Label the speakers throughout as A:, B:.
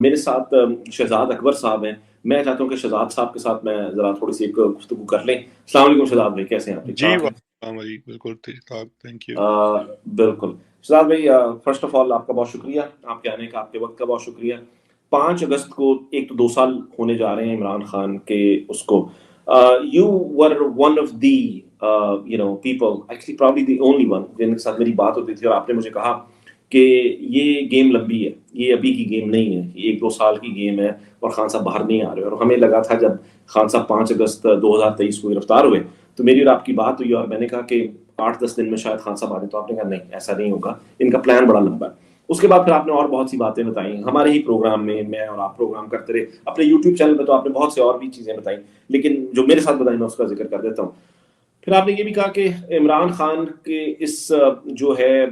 A: میرے ساتھ شہزاد اکبر صاحب ہیں. میں چاہتا ہوں کہ شہزاد صاحب کے ساتھ میں ذرا تھوڑی سی ایک گفتگو کر لیں. السلام علیکم شہزاد بھائی، کیسے ہیں آپ؟ ٹھیک
B: جی
A: ٹھاک ہیں؟
B: السلام علیکم، بالکل ٹھیک ٹھاک، تھینک یو.
A: بالکل شہزاد بھائی، فرسٹ آف آل آپ کا بہت شکریہ، آپ کے آنے کا، آپ کے وقت کا بہت شکریہ. 5 اگست کو ایک تو 2 سال ہونے جا رہے ہیں عمران خان کے اس کو. You were one of the people, actually probably the only one جن کے ساتھ میری بات ہوتی تھی، اور آپ نے مجھے کہا کہ یہ گیم لمبی ہے، یہ ابھی کی گیم نہیں ہے، یہ 1-2 سال کی گیم ہے اور خان صاحب باہر نہیں آ رہے. اور ہمیں لگا تھا جب خان صاحب 5 اگست 2023 کو گرفتار ہوئے تو میری اور آپ کی بات ہوئی، اور میں نے کہا کہ 8-10 دن میں شاید خان صاحب آ جائیں. تو آپ نے کہا نہیں، ایسا نہیں ہوگا، ان کا پلان بڑا لمبا ہے. اس کے بعد پھر آپ نے اور بہت سی باتیں بتائیں ہمارے ہی پروگرام میں اور آپ پروگرام کرتے رہے اپنے یوٹیوب چینل پہ. تو آپ نے بہت سے اور بھی چیزیں بتائیں، لیکن جو میرے ساتھ بتائیں میں اس کا ذکر کر دیتا ہوں. پھر آپ نے یہ بھی کہا کہ عمران خان کے اس جو ہے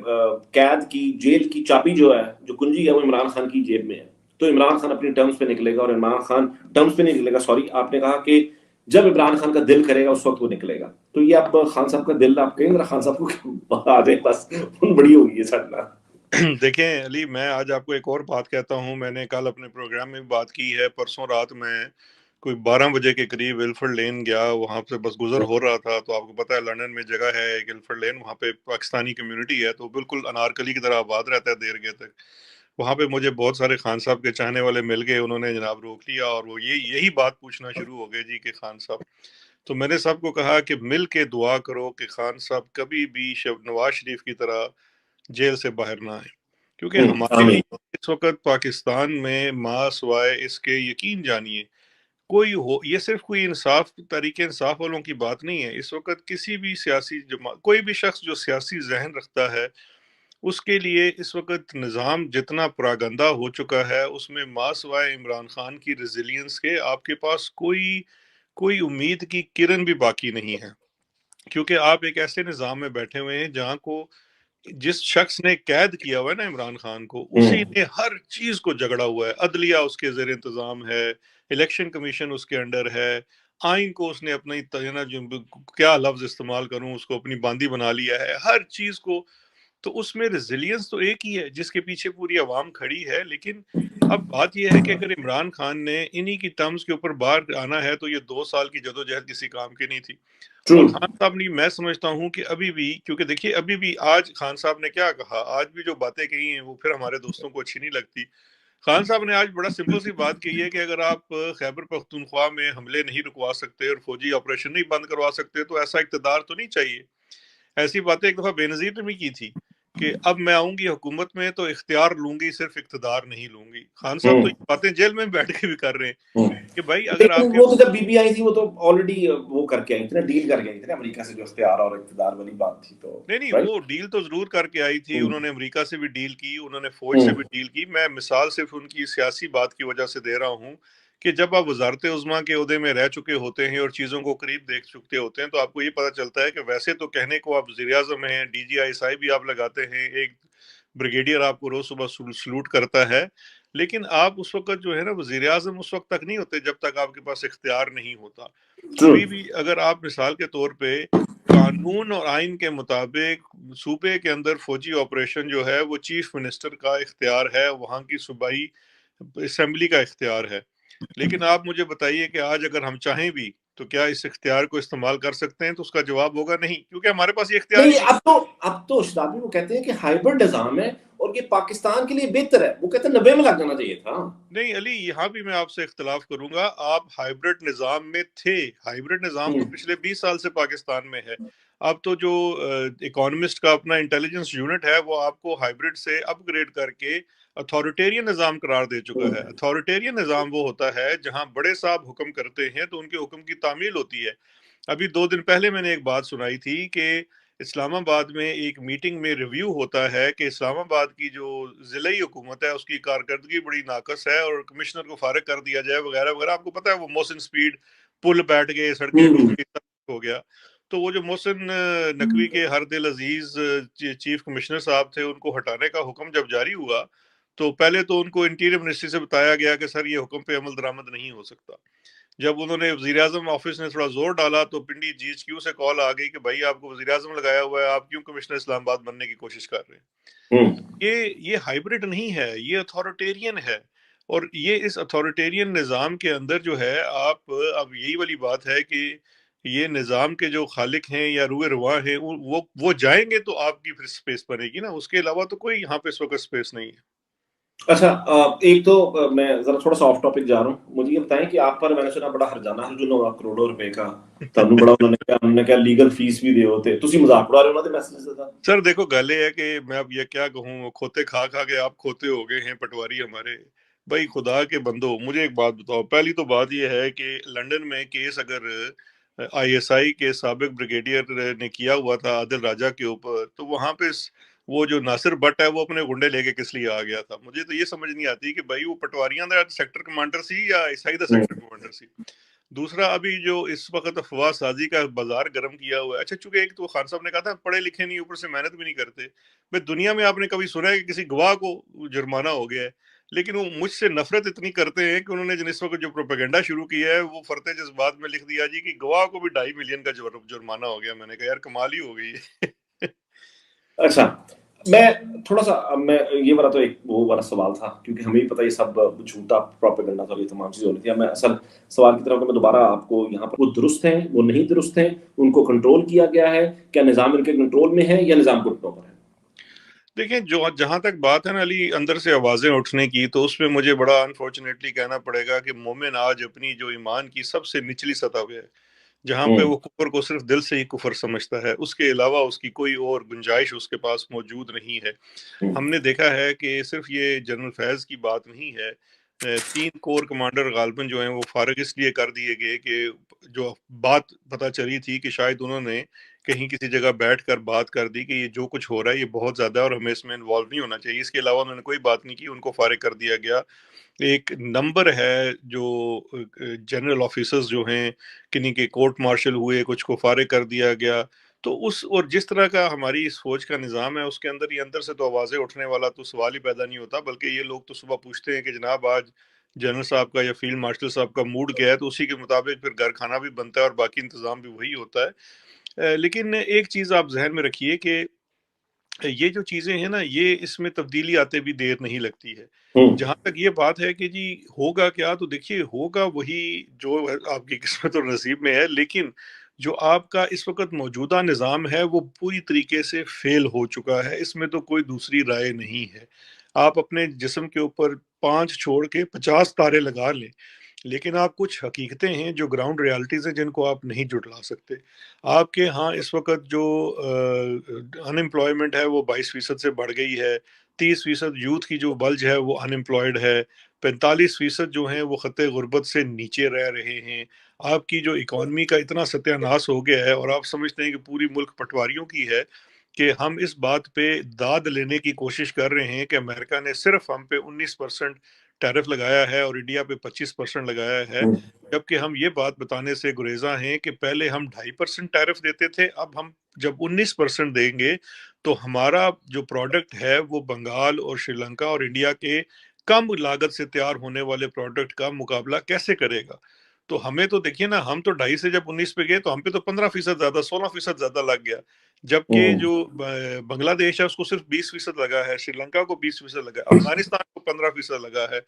A: قید کی، جیل کی چابی جو ہے، جو کنجی ہے، وہ عمران خان کی جیب میں ہے. تو عمران خان اپنی ٹرمز پہ نکلے گا، اور عمران خان ٹرمز پہ نہیں نکلے گا، سوری آپ نے کہا کہ جب عمران خان کا دل کرے گا اس وقت وہ نکلے گا. تو یہ اب خان صاحب کا دل آپ کہیں گے خان صاحب کو آ جائے، بس ان بڑی ہوگی یہ سڑنا.
B: دیکھیں علی، میں آج آپ کو ایک اور بات کہتا ہوں. میں نے کل اپنے پروگرام میں بھی بات کی ہے. پرسوں رات میں کوئی 12 بجے کے قریب ولفرڈ لین گیا، وہاں سے بس گزر ہو رہا تھا. تو آپ کو پتہ ہے لندن میں جگہ ہے ایک ولفرڈ لین، وہاں پہ پاکستانی کمیونٹی ہے، تو بالکل انارکلی کی طرح آباد رہتا ہے دیر گئے تک. وہاں پہ مجھے بہت سارے خان صاحب کے چاہنے والے مل گئے، انہوں نے جناب روک لیا اور وہ یہی بات پوچھنا شروع ہو گئے جی کہ خان صاحب. تو میں نے سب کو کہا کہ مل کے دعا کرو کہ خان صاحب کبھی بھی نواز شریف کی طرح جیل سے باہر نہ آئے، کیونکہ ہمارے لیے اس وقت پاکستان میں ماں سوائے اس کے یقین جانیے کوئی ہو، یہ صرف کوئی تحریک انصاف والوں کی بات نہیں ہے. اس وقت کسی بھی سیاسی جماعت، کوئی بھی شخص جو سیاسی ذہن رکھتا ہے، اس کے لیے اس وقت نظام جتنا پراگندہ ہو چکا ہے، اس میں ماں سوائے عمران خان کی ریزیلینس کے آپ کے پاس کوئی امید کی کرن بھی باقی نہیں ہے. کیونکہ آپ ایک ایسے نظام میں بیٹھے ہوئے ہیں جہاں کو جس شخص نے قید کیا ہوا ہے نا عمران خان کو، اسی نے ہر چیز کو جگڑا ہوا ہے. عدلیہ اس کے زیر انتظام ہے، الیکشن کمیشن اس کے انڈر ہے، آئین کو اس نے اپنی کیا لفظ استعمال کروں، اس کو اپنی باندی بنا لیا ہے، ہر چیز کو. تو اس میں ریزیلینس تو ایک ہی ہے جس کے پیچھے پوری عوام کھڑی ہے. لیکن اب بات یہ ہے کہ اگر عمران خان نے انہی کی ٹرمز کے اوپر باہر آنا ہے تو یہ 2 سال کی جدوجہد کسی کام کی نہیں تھی. اور خان صاحب نے، میں سمجھتا ہوں کہ ابھی بھی، کیونکہ دیکھیے ابھی بھی آج خان صاحب نے کیا کہا، آج بھی جو باتیں کہی ہیں وہ پھر ہمارے دوستوں کو اچھی نہیں لگتی. خان صاحب نے آج بڑا سمپل سی بات کہی ہے کہ اگر آپ خیبر پختونخوا میں حملے نہیں رکوا سکتے اور فوجی آپریشن نہیں بند کروا سکتے تو ایسا اقتدار تو نہیں چاہیے. ایسی باتیں ایک دفعہ بے نظیر نے بھی کی تھی کہ اب میں آؤں گی حکومت میں تو اختیار لوں گی، صرف اقتدار نہیں لوں گی. خان صاحب تو یہ باتیں جیل میں بیٹھ کے بھی کر رہے ہیں کہ بھائی اگر آپ
A: لیکن
B: کے،
A: وہ تو جب بی بی آئی تھی وہ تو آلریڈی وہ کر کے آئی تھی نا، ڈیل کر کے آئی تھی نا امریکہ سے، جو اختیار اور اقتدار والی بات تھی. تو
B: نہیں وہ ڈیل تو ضرور کر کے آئی تھی. انہوں نے امریکہ سے بھی ڈیل کی، انہوں نے فوج سے بھی ڈیل کی. میں مثال صرف ان کی سیاسی بات کی وجہ سے دے رہا ہوں کہ جب آپ وزارت عظمیٰ کے عہدے میں رہ چکے ہوتے ہیں اور چیزوں کو قریب دیکھ چکے ہوتے ہیں تو آپ کو یہ پتہ چلتا ہے کہ ویسے تو کہنے کو آپ وزیر اعظم ہیں، ڈی جی آئی صاحب بھی آپ لگاتے ہیں، ایک بریگیڈیئر آپ کو روز صبح سلوٹ کرتا ہے، لیکن آپ اس وقت جو ہے نا وزیر اعظم اس وقت تک نہیں ہوتے جب تک آپ کے پاس اختیار نہیں ہوتا. ابھی بھی اگر آپ مثال کے طور پہ قانون اور آئین کے مطابق صوبے کے اندر فوجی آپریشن جو ہے وہ چیف منسٹر کا اختیار ہے، وہاں کی صوبائی اسمبلی کا اختیار ہے. لیکن آپ مجھے بتائیے کہ آج اگر ہم چاہیں بھی تو کیا اس اختیار کو استعمال کر سکتے ہیں؟ تو اس کا جواب ہوگا نہیں، کیونکہ ہمارے پاس یہ اختیار ہی
A: نہیں.
B: نہیں.
A: اب تو شادی وہ کہتے ہیں کہ ہائبرڈ نظام ہے اور یہ پاکستان کے لیے بہتر ہے. وہ کہتے ہیں 90 میں لگ جانا چاہیے تھا.
B: نہیں علی، یہاں بھی میں آپ سے اختلاف کروں گا. آپ ہائبرڈ نظام میں تھے، ہائبرڈ نظام تو پچھلے 20 سال سے پاکستان میں ہے. اب تو جو اکانومسٹ کا اپنا انٹیلیجنس یونٹ ہے وہ آپ کو ہائبرڈ سے اپ گریڈ کر کے اتھارٹیرین نظام قرار دے چکا ہے. اتھارٹیرین نظام وہ ہوتا ہے جہاں بڑے صاحب حکم کرتے ہیں تو ان کے حکم کی تعمیل ہوتی ہے. ابھی 2 دن پہلے میں نے ایک بات سنائی تھی کہ اسلام آباد میں ایک میٹنگ میں ریویو ہوتا ہے کہ اسلام آباد کی جو ضلعی حکومت ہے اس کی کارکردگی بڑی ناقص ہے اور کمشنر کو فارغ کر دیا جائے وغیرہ وغیرہ. آپ کو پتہ ہے وہ محسن سپیڈ پل بیٹھ گئے، سڑکیں ڈوب گئی، ہو گیا. تو وہ جو محسن نقوی کے ہر دل عزیز چیف کمشنر صاحب تھے، ان کو ہٹانے کا حکم جب جاری ہوا تو پہلے تو ان کو انٹیریئر منسٹری سے بتایا گیا کہ سر یہ حکم پہ عمل درآمد نہیں ہو سکتا. جب انہوں نے وزیر اعظم آفس نے تھوڑا زور ڈالا تو پنڈی جی ایچ کیو سے کال آ گئی کہ بھائی آپ کو وزیر اعظم لگایا ہوا ہے، آپ کیوں کمشنر اسلام آباد بننے کی کوشش کر رہے ہیں؟ یہ ہائبرڈ نہیں ہے، یہ اتھارٹیرین ہے. اور یہ اس اتھارٹیرین نظام کے اندر جو ہے آپ اب یہی والی بات ہے کہ یہ نظام کے جو خالق ہیں یا روئے رواں ہیں وہ جائیں گے تو آپ کی پھر سپیس بنے گی نا، اس کے علاوہ تو کوئی یہاں پہ اس وقت سپیس نہیں ہے۔
A: اچھا، ایک تو میں ذرا تھوڑا سا آف ٹاپک جا رہا ہوں، مجھے یہ بتائیں کہ آپ پر میں نے سنا بڑا ہرجانہ ہے جو 9 کروڑوں روپے کا تمہیں بڑا انہوں نے کیا لیگل فیس بھی دے ہوتے تسی مذاق اڑا رہے ہو، انہوں نے میسج سے تھا۔
B: سر دیکھو گل یہ ہے کہ میں اب یہ کیا کہوں، کھوتے کھا کھا کے آپ کھوتے ہو گئے ہیں پٹواری ہمارے۔ بھائی خدا کے بندو، مجھے ایک بات بتاؤ، پہلی تو بات یہ ہے کہ لنڈن میں کیس اگر آئی ایس آئی کے سابق بریگیڈیئر نے کیا ہوا تھا عادل راجہ کے اوپر، تو وہاں پہ وہ جو ناصر بٹ ہے وہ اپنے گنڈے لے کے کس لیے آ گیا تھا؟ مجھے تو یہ سمجھ نہیں آتی کہ بھائی وہ پٹواریاں دا سیکٹر کمانڈر سی یا عیسائی دا سیکٹر کمانڈر سی۔ دوسرا، ابھی جو اس وقت افواہ سازی کا بازار گرم کیا ہوا ہے، اچھا چونکہ ایک تو خان صاحب نے کہا تھا پڑھے لکھے نہیں، اوپر سے محنت بھی نہیں کرتے۔ بھائی دنیا میں آپ نے کبھی سنا ہے کہ کسی گواہ کو جرمانہ ہو گیا ہے؟ لیکن وہ مجھ سے نفرت اتنی کرتے ہیں کہ انہوں نے جس وقت جو پروپیگنڈا شروع کیا ہے وہ فرتے جذبات میں لکھ دیا جی کہ گواہ کو بھی 2.5 ملین کا جرمانہ ہو گیا۔ میں نے کہا یار کمال ہی ہو گئی ہے۔
A: اچھا، میں تھوڑا سا میں یہ والا تو ایک وہ والا سوال تھا کیونکہ ہمیں بھی پتہ یہ سب جھوٹا پروپیگنڈا تھا، یہ تمام چیزیں ہو رہی تھی۔ اب میں اصل سوال کی طرف میں دوبارہ آپ کو یہاں پر وہ درست ہیں وہ نہیں درست ہیں، ان کو کنٹرول کیا گیا ہے، کیا نظام ان کے کنٹرول میں ہے یا نظام گھٹنوں پر ہے؟
B: دیکھیں جہاں تک بات ہے نا علی اندر سے آوازیں اٹھنے کی، تو اس میں مجھے بڑا انفارچونیٹلی کہنا پڑے گا کہ مومن آج اپنی جو ایمان کی سب سے نچلی سطح پہ ہے، جہاں پہ وہ کفر کو صرف دل سے ہی کفر سمجھتا ہے، اس کے علاوہ اس کی کوئی اور گنجائش اس کے پاس موجود نہیں ہے۔ ہم نے دیکھا ہے کہ صرف یہ جنرل فیض کی بات نہیں ہے، 3 کور کمانڈر غالباً جو ہیں وہ فارغ اس لیے کر دیے گئے کہ جو بات پتہ چلی تھی کہ شاید انہوں نے کہیں کسی جگہ بیٹھ کر بات کر دی کہ یہ جو کچھ ہو رہا ہے یہ بہت زیادہ ہے اور ہمیں اس میں انوالو نہیں ہونا چاہیے، اس کے علاوہ انہوں نے کوئی بات نہیں کی، ان کو فارغ کر دیا گیا۔ ایک نمبر ہے جو جنرل آفیسرز جو ہیں کنہیں کے کورٹ مارشل ہوئے، کچھ کو فارغ کر دیا گیا۔ تو اور جس طرح کا ہماری اس فوج کا نظام ہے اس کے اندر یہ اندر سے تو آوازیں اٹھنے والا تو سوال ہی پیدا نہیں ہوتا، بلکہ یہ لوگ تو صبح پوچھتے ہیں کہ جناب آج جنرل صاحب کا یا فیلڈ مارشل صاحب کا موڈ کیا ہے، تو اسی کے مطابق پھر گھر کھانا بھی بنتا ہے اور باقی انتظام بھی وہی ہوتا ہے۔ لیکن ایک چیز آپ ذہن میں رکھیے کہ یہ جو چیزیں ہیں نا یہ اس میں تبدیلی آتے بھی دیر نہیں لگتی ہے۔ جہاں تک یہ بات ہے کہ جی ہوگا کیا، تو دیکھیے ہوگا وہی جو آپ کی قسمت اور نصیب میں ہے، لیکن جو آپ کا اس وقت موجودہ نظام ہے وہ پوری طریقے سے فیل ہو چکا ہے، اس میں تو کوئی دوسری رائے نہیں ہے۔ آپ اپنے جسم کے اوپر 5 چھوڑ کے 50 تارے لگا لیں، لیکن آپ کچھ حقیقتیں ہیں جو گراؤنڈ ریالٹیز ہیں جن کو آپ نہیں جٹلا سکتے۔ آپ کے ہاں اس وقت جو ان امپلائمنٹ ہے وہ 22% سے بڑھ گئی ہے، 30% یوتھ کی جو بلج ہے وہ ان امپلائڈ ہے، 45% جو ہیں وہ خط غربت سے نیچے رہ رہے ہیں۔ آپ کی جو اکانومی کا اتنا ستیہ ناش ہو گیا ہے اور آپ سمجھتے ہیں کہ پوری ملک پٹواریوں کی ہے، کہ ہم اس بات پہ داد لینے کی کوشش کر رہے ہیں کہ امریکہ نے صرف ہم پہ 19% ٹیرف لگایا ہے اور انڈیا پہ 25% لگایا ہے، جبکہ ہم یہ بات بتانے سے گریزاں ہیں کہ پہلے ہم 2.5% ٹیرف دیتے تھے، اب ہم جب 19% دیں گے تو ہمارا جو پروڈکٹ ہے وہ بنگال اور شری لنکا اور انڈیا کے کم لاگت سے تیار ہونے والے پروڈکٹ کا مقابلہ کیسے کرے گا؟ تو ہمیں تو دیکھیے نا، ہم تو 2.5 سے جب 19 پہ گئے تو ہم پہ تو 15% زیادہ 16% زیادہ لگ گیا، جبکہ جو بنگلہ دیش ہے اس کو صرف 20% لگا ہے، شری لنکا کو 20% لگا ہے، افغانستان کو 15% لگا ہے،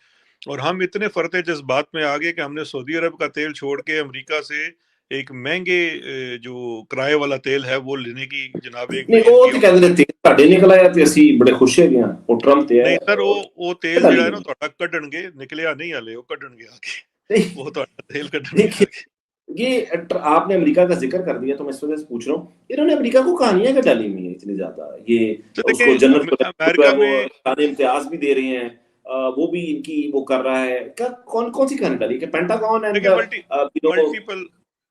B: اور ہم اتنے فرتے جذبات میں آگے کہ ہم نے سعودی عرب کا تیل چھوڑ کے امریکہ سے ایک مہنگے جو کرائے والا تیل ہے وہ لینے کی جناب ایک
A: نہیں
B: مہم
A: وہ
B: کی۔
A: تو کہتے ہیں تیل ساڈے نکل آیا تے اسی بڑے خوش ہے گیا، وہ ٹرمپ تے
B: نہیں
A: ہے
B: سر، وہ تیل
A: پتہ
B: جڑا ہے نا
A: نہیں
B: تھوڑا کڈن گے، نکلیا نہیں ہلے، وہ کڈن گے آگے، وہ
A: نہیں
B: تھوڑا تیل کڈن گے
A: دیکھیے،
B: آگے۔
A: یہ آپ نے امریکہ کا ذکر کر دیا تو میں اس وجہ سے پوچھ رہا ہوں، انہوں نے امریکہ کو کہانیاں کیا ڈالی ہوئی ہیں اتنی زیادہ، یہ
B: تو
A: اس کو
B: دیکھیں
A: جنرل جو ہے
B: امریکہ
A: وہ
B: میں
A: خان امتیاز بھی دے رہے ہیں، وہ بھی ان کی وہ کر رہا ہے، کیا کون سی کہانی ڈالی کہ پینٹاگون اینڈ
B: دیکھیں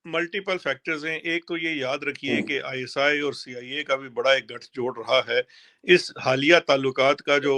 B: ملٹیپل فیکٹرز ہیں۔ ایک تو یہ یاد رکھیے کہ آئی ایس آئی اور سی آئی اے کا بھی بڑا ایک گٹھ جوڑ رہا ہے۔ اس حالیہ تعلقات کا جو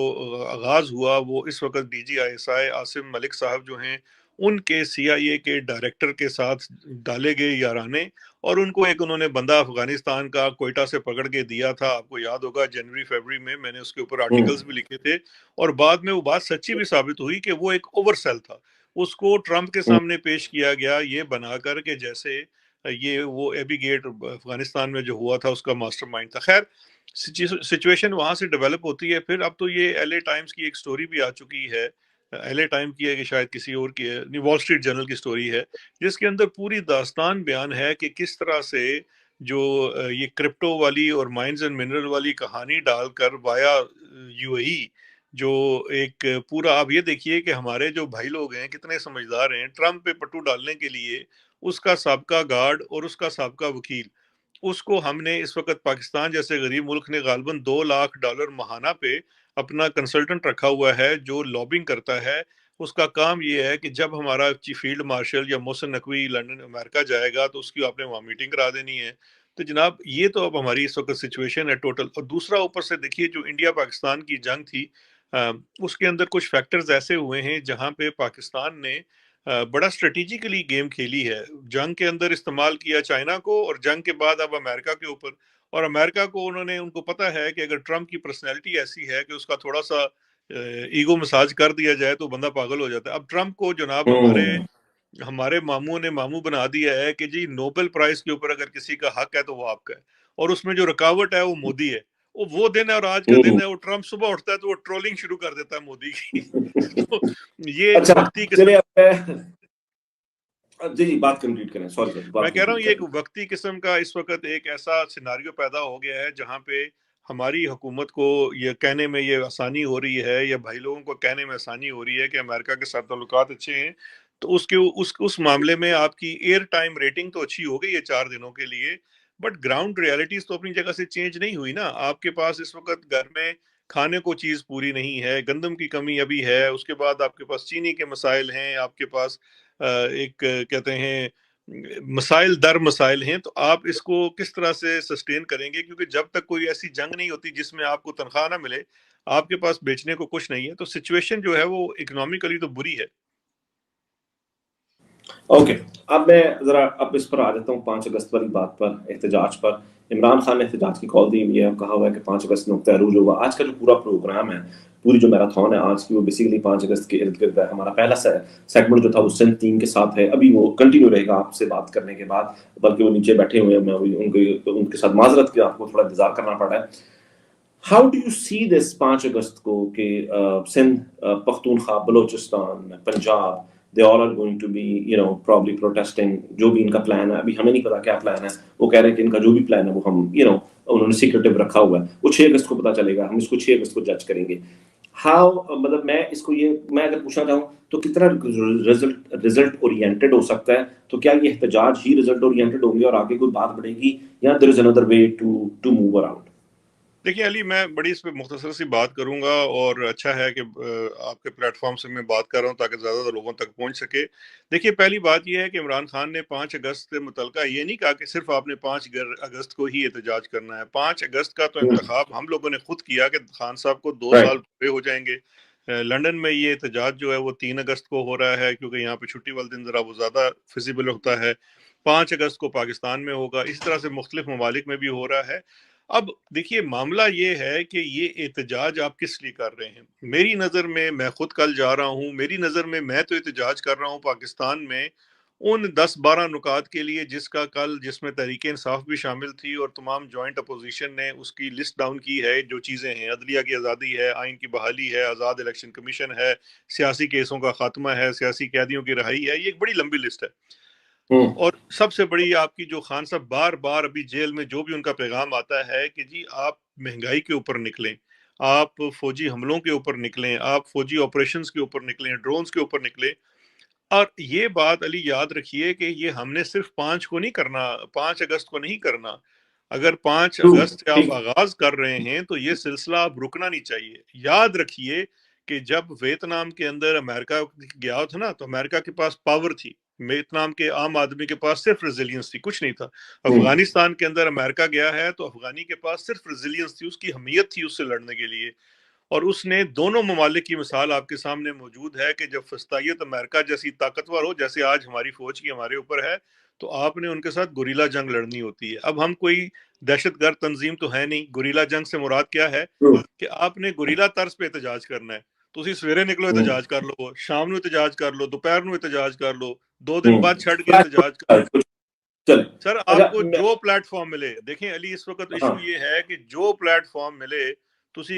B: آغاز ہوا وہ اس وقت D G I S I Asim Malik صاحب جو ہیں ان کے سی آئی اے کے ڈائریکٹر کے ساتھ ڈالے گئے یارانے، اور ان کو ایک انہوں نے بندہ افغانستان کا کوئٹہ سے پکڑ کے دیا تھا، آپ کو یاد ہوگا جنوری فیبری میں نے اس کے اوپر آرٹیکلز بھی لکھے تھے، اور بعد میں وہ بات سچی بھی ثابت ہوئی کہ وہ ایک اوور سیل تھا۔ اس کو ٹرمپ کے سامنے پیش کیا گیا یہ بنا کر کہ جیسے یہ وہ ایبی گیٹ افغانستان میں جو ہوا تھا اس کا ماسٹر مائنڈ تھا۔ خیر سچویشن وہاں سے ڈیولپ ہوتی ہے، پھر اب تو یہ ایل اے ٹائمز کی ایک سٹوری بھی آ چکی ہے ایل اے ٹائم کی ہے کہ شاید کسی اور کی ہے، نہیں وال اسٹریٹ جرنل کی سٹوری ہے، جس کے اندر پوری داستان بیان ہے کہ کس طرح سے جو یہ کرپٹو والی اور مائنز اینڈ منرل والی کہانی ڈال کر وایا یو اے ای، جو ایک پورا، آپ یہ دیکھیے کہ ہمارے جو بھائی لوگ ہیں کتنے سمجھدار ہیں، ٹرمپ پہ پٹو ڈالنے کے لیے اس کا سابقہ گارڈ اور اس کا سابقہ وکیل، اس کو ہم نے اس وقت پاکستان جیسے غریب ملک نے غالباً $2 لاکھ ماہانہ پہ اپنا کنسلٹنٹ رکھا ہوا ہے جو لابنگ کرتا ہے۔ اس کا کام یہ ہے کہ جب ہمارا چیف فیلڈ مارشل یا محسن نقوی لندن امریکہ جائے گا تو اس کی آپ نے وہاں میٹنگ کرا دینی ہے۔ تو جناب یہ تو اب ہماری اس وقت سچویشن ہے ٹوٹل۔ اور دوسرا اوپر سے دیکھیے جو انڈیا پاکستان کی جنگ تھی، اس کے اندر کچھ فیکٹرز ایسے ہوئے ہیں جہاں پہ پاکستان نے بڑا اسٹریٹجیکلی گیم کھیلی ہے، جنگ کے اندر استعمال کیا چائنا کو، اور جنگ کے بعد اب امریکہ کے اوپر، اور امریکہ کو ان کو پتا ہے کہ اگر ٹرمپ کی پرسنالٹی ایسی ہے کہ اس کا تھوڑا سا ایگو مساج کر دیا جائے تو بندہ پاگل ہو جاتا ہے۔ اب ٹرمپ کو جناب ہمارے ماموں نے ماموں بنا دیا ہے کہ جی نوبل پرائز کے اوپر اگر کسی کا حق ہے تو وہ آپ کا ہے، اور اس میں جو رکاوٹ ہے وہ مودی ہے۔ وہ دن ہے اور آج کا دن ہے، وہ ٹرمپ صبح اٹھتا ہے تو وہ ٹرولنگ شروع کر دیتا ہے مودی کی۔ تو یہ ایک
A: اچھا
B: وقتی قسم،
A: چلیے اب جی جی بات کمپلیٹ کریں، سوری سر
B: میں
A: بات
B: کہہ رہا ہوں
A: کمپلیٹ
B: یہ ایک
A: کریں۔
B: وقتی قسم کا اس وقت ایک ایسا سیناریو پیدا ہو گیا ہے جہاں پہ ہماری حکومت کو یہ کہنے میں یہ آسانی ہو رہی ہے، یا بھائی لوگوں کو کہنے میں آسانی ہو رہی ہے کہ امریکہ کے ساتھ تعلقات اچھے ہیں، تو اس معاملے میں آپ کی ایئر ٹائم ریٹنگ تو اچھی ہو گئی ہے 4 دنوں کے لیے، بٹ گراؤنڈ ریالٹیز تو اپنی جگہ سے چینج نہیں ہوئی نا۔ آپ کے پاس اس وقت گھر میں کھانے کو چیز پوری نہیں ہے، گندم کی کمی ابھی ہے، اس کے بعد آپ کے پاس چینی کے مسائل ہیں، آپ کے پاس ایک کہتے ہیں مسائل در مسائل ہیں، تو آپ اس کو کس طرح سے سسٹین کریں گے؟ کیونکہ جب تک کوئی ایسی جنگ نہیں ہوتی جس میں آپ کو تنخواہ نہ ملے، آپ کے پاس بیچنے کو کچھ نہیں ہے، تو سچویشن جو ہے وہ اکنامیکلی تو بری ہے۔
A: اوکے، اب میں ذرا اب اس پر آ جاتا ہوں 5 اگست والی بات پر، احتجاج پر۔ عمران خان نے احتجاج کی کال دی ہوئی ہے، کہا ہوا ہے کہ 5 اگست نقطۂ عروج ہوگا۔ آج کا جو پورا پروگرام ہے، پوری جو میراتھن ہے آج کی، وہ بیسیکلی 5 اگست کے ارد گرد ہے۔ ہمارا پہلا سیگمنٹ جو تھا وہ سندھ 3 کے ساتھ ہے، ابھی وہ کنٹینیو رہے گا آپ سے بات کرنے کے بعد، بلکہ وہ نیچے بیٹھے ہوئے ہیں، میں ان کے ساتھ معذرت کہ آپ کو تھوڑا انتظار کرنا پڑ رہا ہے۔ ہاؤ ڈو یو سی دس 5 اگست کو کہ Sindh, Pakhtunkhwa, Balochistan, Punjab, they all are going to be probably protesting، جو بھی ان کا پلان ہے، ابھی ہمیں نہیں پتا کیا پلان ہے، وہ کہہ رہے ہیں کہ ان کا جو بھی پلان ہے وہ ہم انہوں نے سیکریٹو رکھا ہوا ہے، وہ 6 اگست کو پتا چلے گا، ہم اس کو 6 اگست کو جج کریں گے۔ ہاؤ، مطلب میں اس کو میں اگر پوچھنا چاہوں تو کتنا رزلٹ اورینٹڈ ہو سکتا ہے؟ تو کیا یہ احتجاج ہی رزلٹ اورینٹڈ ہوں گے اور آگے کوئی بات بڑھے گی، یا there is another way to move around؟
B: دیکھیے علی، میں بڑی اس پہ مختصر سی بات کروں گا، اور اچھا ہے کہ آپ کے پلیٹ فارم سے میں بات کر رہا ہوں تاکہ زیادہ لوگوں تک پہنچ سکے۔ دیکھیے پہلی بات یہ ہے کہ عمران خان نے 5 اگست سے متعلقہ یہ نہیں کہا کہ صرف آپ نے 5 اگست کو ہی احتجاج کرنا ہے۔ 5 اگست کا تو انتخاب ہم لوگوں نے خود کیا کہ خان صاحب کو 2 سال پورے ہو جائیں گے۔ لنڈن میں یہ احتجاج جو ہے وہ 3 اگست کو ہو رہا ہے، کیونکہ یہاں پہ چھٹی والے دن ذرا وہ زیادہ فیزیبل ہوتا ہے۔ 5 اگست کو پاکستان میں ہوگا، اس طرح سے مختلف ممالک میں بھی ہو رہا ہے۔ اب دیکھیے معاملہ یہ ہے کہ یہ احتجاج آپ کس لیے کر رہے ہیں؟ میری نظر میں خود کل جا رہا ہوں، میری نظر میں تو احتجاج کر رہا ہوں پاکستان میں ان 10-12 نکات کے لیے جس میں تحریک انصاف بھی شامل تھی، اور تمام جوائنٹ اپوزیشن نے اس کی لسٹ ڈاؤن کی ہے، جو چیزیں ہیں عدلیہ کی آزادی ہے، آئین کی بحالی ہے، آزاد الیکشن کمیشن ہے، سیاسی کیسوں کا خاتمہ ہے، سیاسی قیدیوں کی رہائی ہے، یہ ایک بڑی لمبی لسٹ ہے۔ اور سب سے بڑی آپ کی جو خان صاحب بار بار ابھی جیل میں جو بھی ان کا پیغام آتا ہے کہ جی آپ مہنگائی کے اوپر نکلیں، آپ فوجی حملوں کے اوپر نکلیں، آپ فوجی آپریشنز کے اوپر نکلیں، ڈرونز کے اوپر نکلیں۔ اور یہ بات علی یاد رکھیے کہ یہ ہم نے صرف 5 اگست کو نہیں کرنا۔ اگر 5 اگست سے آپ آغاز کر رہے ہیں تو یہ سلسلہ اب رکنا نہیں چاہیے۔ یاد رکھیے کہ جب ویتنام کے اندر امریکہ گیا تھا نا، تو امریکہ کے پاس پاور تھی، ویتنام کے عام آدمی کے پاس صرف ریزیلینس تھی، کچھ نہیں تھا۔ افغانستان کے اندر امریکہ گیا ہے تو افغانی کے پاس صرف ریزیلینس تھی، اس کی حمیت تھی اس سے لڑنے کے لیے۔ اور اس نے دونوں ممالک کی مثال آپ کے سامنے موجود ہے کہ جب فسطائیت امریکہ جیسی طاقتور ہو، جیسے آج ہماری فوج کی ہمارے اوپر ہے، تو آپ نے ان کے ساتھ گوریلا جنگ لڑنی ہوتی ہے۔ اب ہم کوئی دہشت گرد تنظیم تو ہے نہیں۔ گوریلا جنگ سے مراد کیا ہے کہ آپ نے گوریلا طرز پہ احتجاج کرنا ہے۔ تو اسی سویرے نکلو احتجاج کر لو، شام نو احتجاج کر لو، دوپہر نو احتجاج کر لو، 2 دن بعد چھڑ کے احتجاج کر لو۔ سر آپ کو جو پلیٹ فارم ملے، دیکھیں علی اس وقت ایشو یہ ہے کہ جو پلیٹ فارم ملے ਤੁਸੀਂ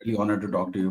C: really honored to talk to you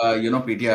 C: PTI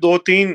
B: 2-3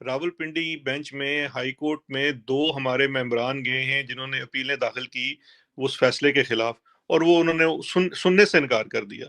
B: Rawalpindi bench میں ہائی کورٹ میں 2 ہمارے ممبران گئے ہیں جنہوں نے اپیلیں داخل کی اس فیصلے کے خلاف، اور وہ انہوں نے سننے سے انکار کر دیا۔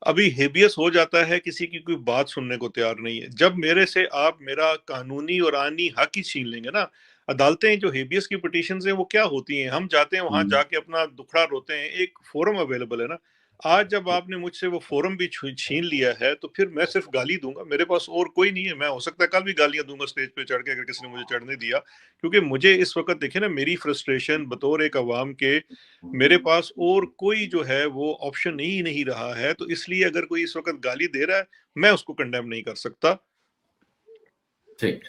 B: ابھی ہیبیس ہو جاتا ہے، کسی کی کوئی بات سننے کو تیار نہیں ہے۔ جب میرے سے آپ میرا قانونی اور آئینی حق ہی چھین لیں گے نا، عدالتیں جو ہیبیس کی پٹیشنز ہیں وہ کیا ہوتی ہیں؟ ہم جاتے ہیں وہاں جا کے اپنا دکھڑا روتے ہیں، ایک فورم اویلیبل ہے نا۔ آج جب آپ نے مجھ سے وہ فورم بھی چھین لیا ہے تو پھر میں صرف گالی دوں گا، میرے پاس اور کوئی نہیں ہے۔ میں ہو سکتا ہے کل بھی گالیاں دوں گا سٹیج پہ چڑھ کے، اگر کسی نے مجھے چڑھنے دیا، کیونکہ مجھے اس وقت دیکھیں نا میری فرسٹریشن بطور ایک عوام کے، میرے پاس اور کوئی جو ہے وہ آپشن ہی نہیں رہا ہے، تو اس لیے اگر کوئی اس وقت گالی دے رہا ہے میں اس کو کنڈیم نہیں کر سکتا۔
C: ٹھیک